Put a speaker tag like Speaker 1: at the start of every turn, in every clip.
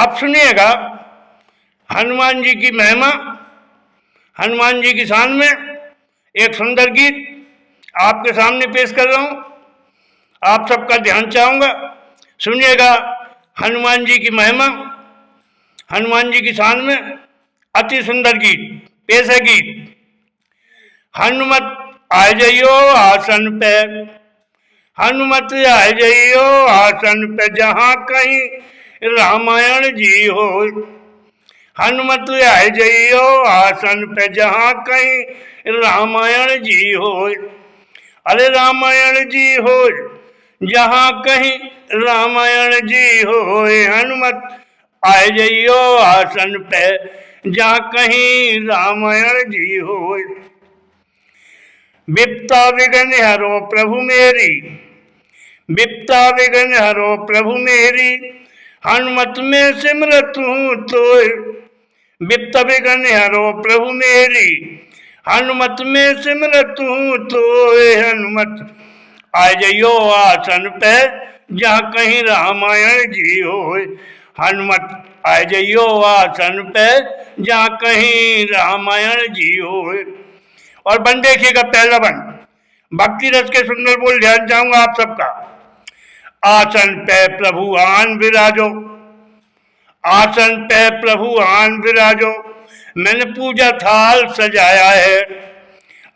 Speaker 1: आप सुनिएगा हनुमान जी की महिमा, हनुमान जी की शान में एक सुंदर गीत आपके सामने पेश कर रहा हूं। आप सबका ध्यान चाहूंगा, सुनिएगा। हनुमान जी की महिमा, हनुमान जी की शान में अति सुंदर गीत पेश है। गीत हनुमत आ जाइयो आसन पे, हनुमत आ जाइयो आसन पे, जहाँ कहीं रामायण जी हो। हनुमत आ जाइयो आसन पे, जहाँ कहीं रामायण जी हो। अरे रामायण जी हो, जहाँ कहीं रामायण जी हो। हनुमत आ जाइयो आसन पे, जहाँ कहीं रामायण जी हो। विपता विघ्न हरो प्रभु मेरी, विपता विघ्न हरो प्रभु मेरी, हनुमत में सिमरत हूँ तोय। विपता विघ्न हरो प्रभु मेरी, हनुमत में सिमरत हूँ तोय। हनुमत आ जाइयो आसन पे, जहाँ कहीं रामायण जी हो। हनुमत आ जाइयो आसन पे, जहाँ कहीं रामायण जी हो। और बन देखिएगा पहला बन, भक्ति रस के सुंदर बोल ध्यान चाहूंगा आप सबका। आसन पे प्रभु आन विराजो, आसन पे प्रभु आन विराजो, मैंने पूजा थाल सजाया है।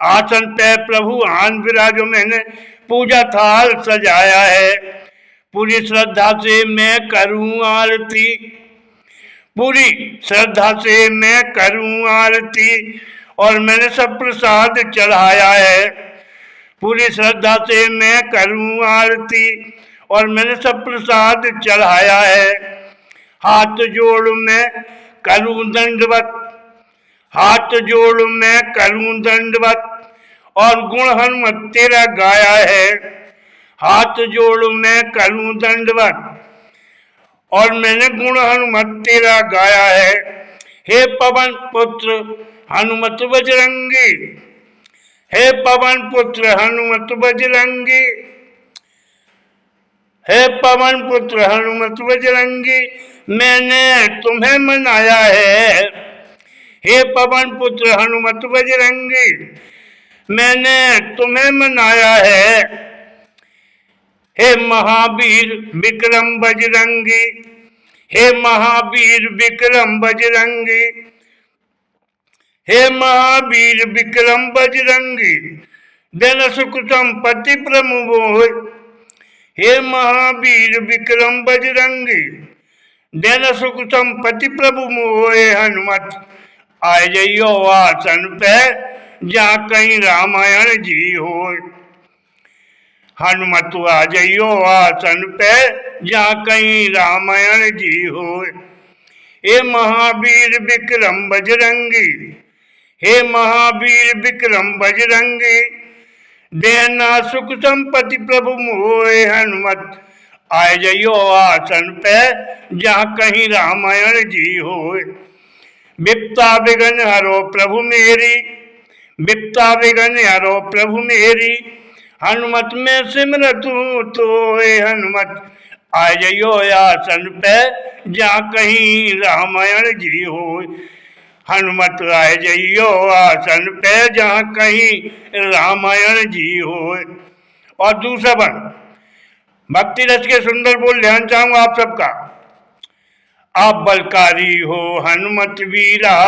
Speaker 1: आसन पे प्रभु आन विराजो, मैंने पूजा थाल सजाया है। पूरी श्रद्धा से मैं करूं आरती, पूरी श्रद्धा से मैं करूं आरती, और मैंने सब प्रसाद चढ़ाया है। पूरी श्रद्धा से मैं करूं आरती, और मैंने सब प्रसाद चढ़ाया है। हाथ जोड़ मैं करूं दंडवत, हाथ जोड़ मैं करूं दंडवत, और गुण हनुमत तेरा गाया है। हाथ जोड़ मैं करूं दंडवत, और मैंने गुण हनुमत तेरा गाया है। हे पवन पुत्र हनुमत बजरंगी, हे पवन पुत्र हनुमत बजरंगी, हे पवन पुत्र हनुमत बजरंगी, मैंने तुम्हें मनाया है। हे पवन पुत्र हनुमत बजरंगी, मैंने तुम्हें मनाया है। हे महावीर विक्रम बजरंगी, हे महावीर विक्रम बजरंगी, हे महावीर विक्रम बजरंगी, देन सुख संपत्ति प्रमुख। हे महावीर विक्रम बजरंगी, देन सुख संपत्ति प्रभु मोहे। हनुमत आ जाइयो आसन पे, जहाँ कहीं रामायण जी हो। हनुमत आ जाइयो आसन पे, जहाँ कहीं रामायण जी हो। हे महावीर विक्रम बजरंगी, हे महावीर विक्रम बजरंगी, देना सुख संपत्ति प्रभु मोहे। हनुमत आ जाइयो आसन पे, जहाँ कहीं रामायण जी हो। विपता विघ्न हरो प्रभु मेरी, विपता विघ्न हरो प्रभु मेरी, हनुमत में सिमरत हूँ तोय। हनुमत आ जाइयो आसन पे, जहाँ कहीं रामायण जी हो। हनुमत आ जाइयो आसन पे, जहाँ कहीं रामायण जी हो। और दूसरा बन, भक्ति रस के सुंदर बोल ध्यान चाहूंगा आप सबका। आप बलकारी हो हनुमत वीरा,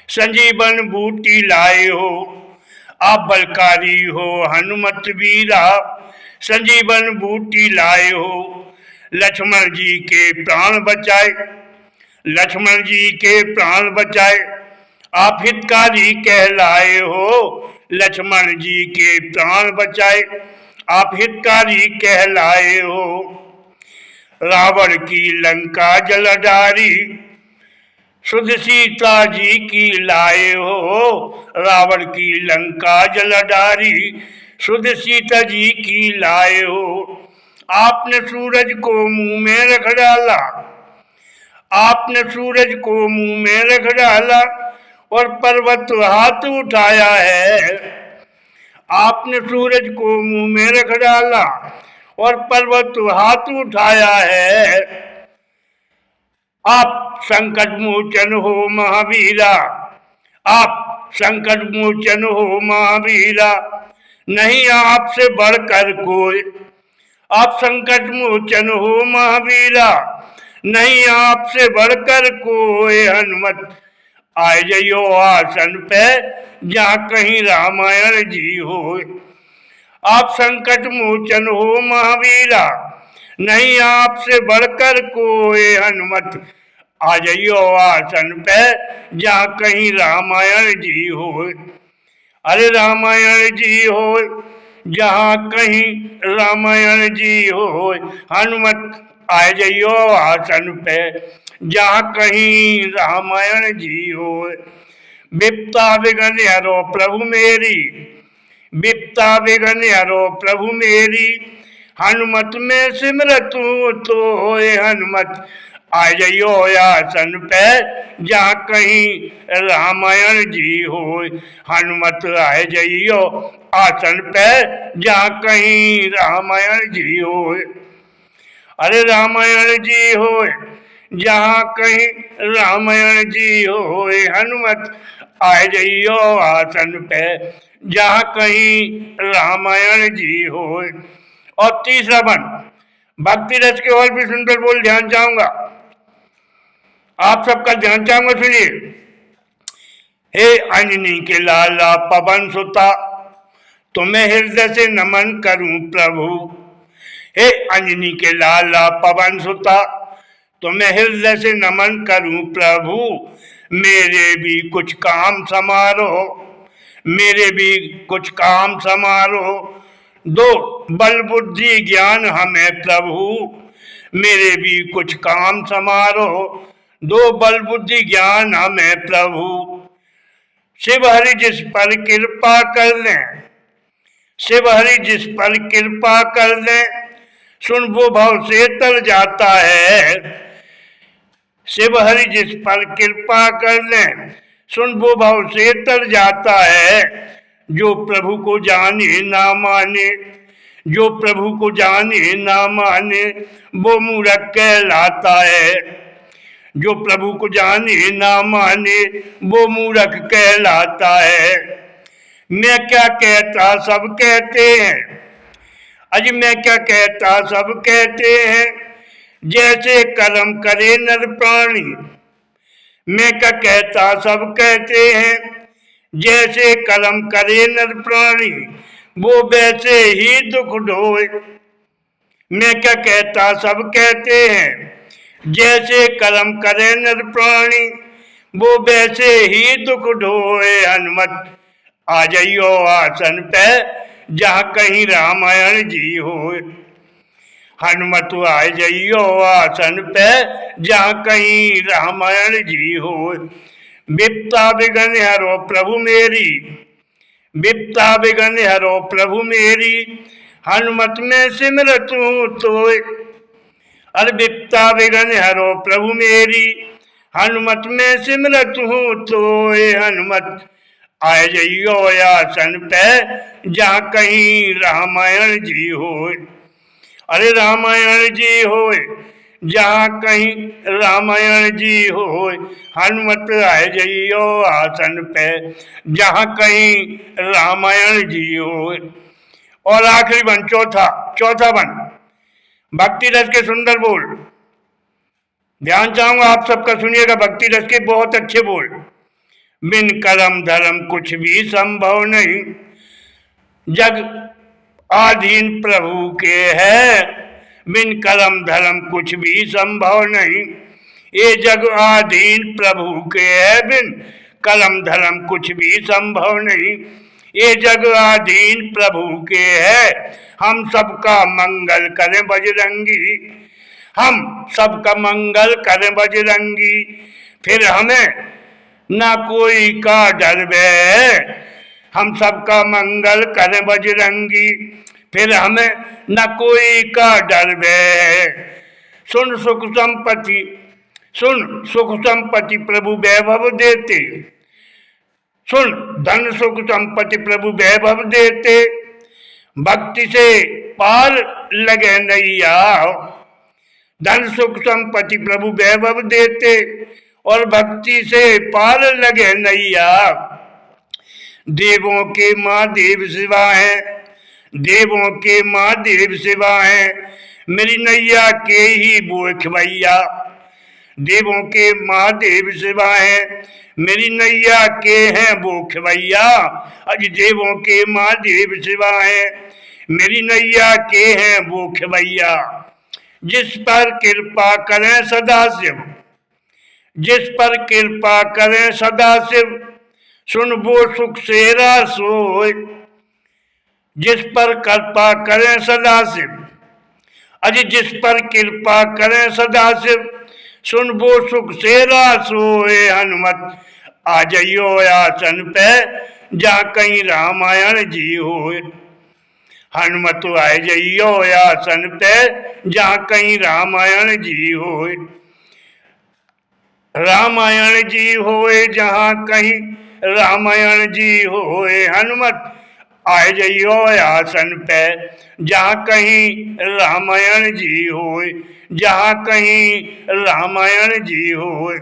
Speaker 1: संजीवन बूटी लाए हो। आप बलकारी हो हनुमत वीरा, संजीवन बूटी लाए हो। लक्ष्मण जी के प्राण बचाए, लक्ष्मण जी के प्राण बचाए, आप हितकारी कहलाए हो। लक्ष्मण जी के प्राण बचाए, आप हितकारी कहलाए हो। रावण की लंका जल डारी, शुद्ध सीता जी की लाए हो। रावण की लंका जल डारी, शुद्ध सीता जी की लाए हो। आपने सूरज को मुंह में रख डाला, आपने सूरज को मुंह में रख डाला, और पर्वत हाथ उठाया है। आपने सूरज को मुंह में रख डाला, और पर्वत हाथ उठाया है। आप संकट मोचन हो महावीरा, आप संकट मोचन हो महावीरा, नहीं आपसे बढ़कर कोई। आप संकट मोचन हो महावीरा, नहीं आपसे बढ़कर कोई। हनुमत आए जइयो आसन पे, जहाँ कहीं रामायण जी हो। आप संकट मोचन हो महावीरा, नहीं आपसे बढ़कर कोई। हनुमत आ जाइयो आसन पे, जहाँ कहीं रामायण जी हो। अरे रामायण जी हो, जहाँ कहीं रामायण जी हो। हनुमत आ जाइयो आसन पे, जहाँ कहीं रामायण जी हो। विपता विघन हरो प्रभु मेरी, विपता विघन हरो प्रभु मेरी, हनुमत में सिमरतू तो होए। हनुमत आ जाइयो आसन पे, जहाँ कहीं रामायण जी हो। हनुमत आ जाइयो आसन पे, जहाँ कहीं रामायण जी हो। अरे रामायण जी हो, जहाँ कहीं रामायण जी हो। हनुमत आ जाइयो आसन पे, जहाँ कहीं रामायण जी हो। और तीसरा वन भक्ति रस के और भी सुंदर बोल ध्यान चाहूंगा, आप सबका ध्यान चाहूंगा, सुनिए। हे अंजनी के लाला पवन सुता, तुम्हें हृदय से नमन करूं प्रभु। हे अंजनी के लाला पवन सुता, तुम्हें हृदय से नमन करूं प्रभु। मेरे भी कुछ काम समारो, मेरे भी कुछ काम समारो। दो बल बुद्धि ज्ञान हमें प्रभु, मेरे भी कुछ काम समारो। दो बल बुद्धि ज्ञान हमें प्रभु। शिव हरि जिस पर कृपा कर लें, शिव हरि जिस पर कृपा कर लें, सुन वो भव से तर जाता है। शिव हरि जिस पर कृपा कर लें, सुन वो भव से तर जाता है। जो प्रभु को जाने ना माने, जो प्रभु को जाने ना माने, वो मूर्ख कहलाता है। जो प्रभु को जाने ना माने, वो मूर्ख कहलाता है। मैं क्या कहता सब कहते हैं, अज मैं क्या कहता सब कहते हैं, जैसे कर्म करे नर प्राणी। मैं क्या कहता सब कहते हैं, जैसे कर्म करे नर प्राणी, वो वैसे ही दुख ढोए। मैं क्या कहता सब कहते हैं, जैसे कर्म करे नर प्राणी, वो वैसे ही दुख ढोए। हनुमत आ जाइयो आसन पे, जहाँ कहीं रामायण जी हो। हनुमत आ जाइयो आसन पे, जहाँ कहीं रामायण जी हो। विपता विघन हरो प्रभु मेरी, विपता विघन हरो प्रभु मेरी, हनुमत में सिमरतू तोय। अरे विपता विघन हरो प्रभु मेरी, हनुमत में सिमरतू तोय। हनुमत आ जाइयो आसन पे, जहाँ कहीं रामायण जी हो। अरे रामायण जी हो, जहाँ कहीं रामायण जी हो। हनुमत आ जाइयो आसन पे, जहाँ कहीं रामायण जी हो। और आखिरी वन चौथा, चौथा वन भक्ति रस के सुंदर बोल ध्यान चाहूंगा, आप सबका सुनिएगा। भक्ति रस के बहुत अच्छे बोल। बिन कर्म धर्म कुछ भी संभव नहीं, जग आधीन प्रभु के है। बिन कर्म धर्म कुछ भी संभव नहीं, ये जग आधीन प्रभु के है। बिन कर्म धर्म कुछ भी संभव नहीं, ये जग आधीन प्रभु के है। हम सबका मंगल करें बजरंगी, हम सबका मंगल करें बजरंगी, फिर हमें ना कोई का डर बे। हम सबका मंगल करें बजरंगी, फिर हमें न कोई का डर बे। सुन सुख संपत्ति, सुन सुख संपत्ति प्रभु वैभव देते, सुन धन सुख संपत्ति प्रभु वैभव देते। भक्ति से पार लगे नैया, धन सुख संपत्ति प्रभु वैभव देते, और भक्ति से पार लगे नैया। देवों के महादेव शिवा है, देवों के महादेव शिवा है, मेरी नैया के ही वो खवैया। देवों के महादेव शिवा है, मेरी नैया के हैं वो खवैया। अज देवों के महादेव शिवा है, मेरी नैया के हैं वो खवैया। जिस पर कृपा करें सदाशिव, जिस पर कृपा करें सदाशिव, सुन वो सुख सेरा सोय। जिस पर कृपा करें सदाशिव, अज जिस पर कृपा करें सदाशिव, सुन वो सुख सेरा सोए। हनुमत आ जाइयो आसन पे, जहाँ कहीं रामायण जी होए। हनुमत आ जाइयो आसन पे, जहाँ कहीं रामायण जी होए। रामायण जी होए जहाँ कहीं रामायण जी होए। हनुमत आ जाइयो आसन पे, जहाँ कहीं रामायण जी होए, जहाँ कहीं रामायण जी होए।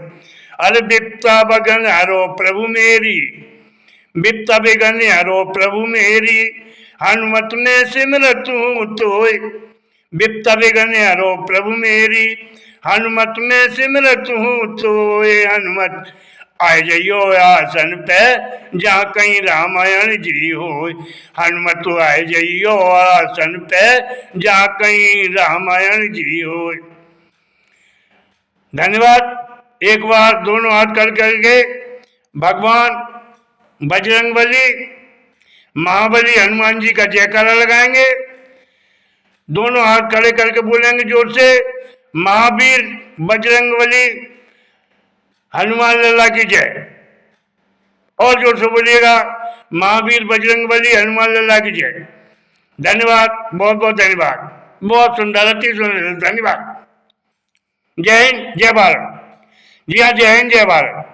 Speaker 1: अरे बिपता बगन हरो प्रभु मेरी, बिपता बिगन हरो प्रभु मेरी, हनुमत में सिमरत हूँ तोय। बिपता बिगन हरो प्रभु मेरी, हनुमत में सिमरत हूँ तोय। हनुमत आ जाइयो आसन पे, जहाँ कहीं रामायण जी हो। हनुमत आ जाइयो आसन पे, जहाँ कहीं रामायण जी हो। धन्यवाद। एक बार दोनों हाथ कर करके भगवान बजरंगबली महाबली हनुमान जी का जयकारा लगाएंगे। दोनों हाथ खड़े करके बोलेंगे जोर से, महावीर बजरंगबली हनुमान लल्ला की जय। और जोर से बोलिएगा, महावीर बजरंगबली हनुमान लल्ला की जय। धन्यवाद, बहुत बहुत धन्यवाद, बहुत सुंदर, अति सुंदर, धन्यवाद। जय हिंद, जय भारत। जी हाँ, जय हिंद, जय भारत।